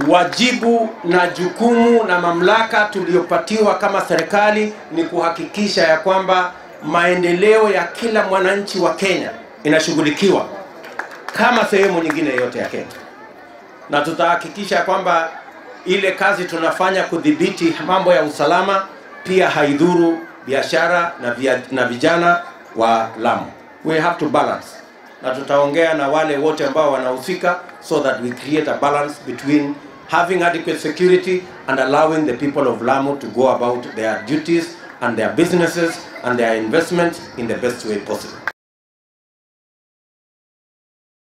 Wajibu na jukumu na mamlaka tuliyopatiwa kama serikali ni kuhakikisha ya kwamba maendeleo ya kila mwananchi wa Kenya inashughulikiwa kama sehemu nyingine yote ya Kenya. Na tutahakikisha kwamba ile kazi tunafanya kudhibiti mambo ya usalama pia haidhuru biashara na vijana wa Lamu. We have to balance. Na tutaongea na wale wote ambao wanahusika so that we create a balance between having adequate security and allowing the people of Lamu to go about their duties and their businesses and their investments in the best way possible.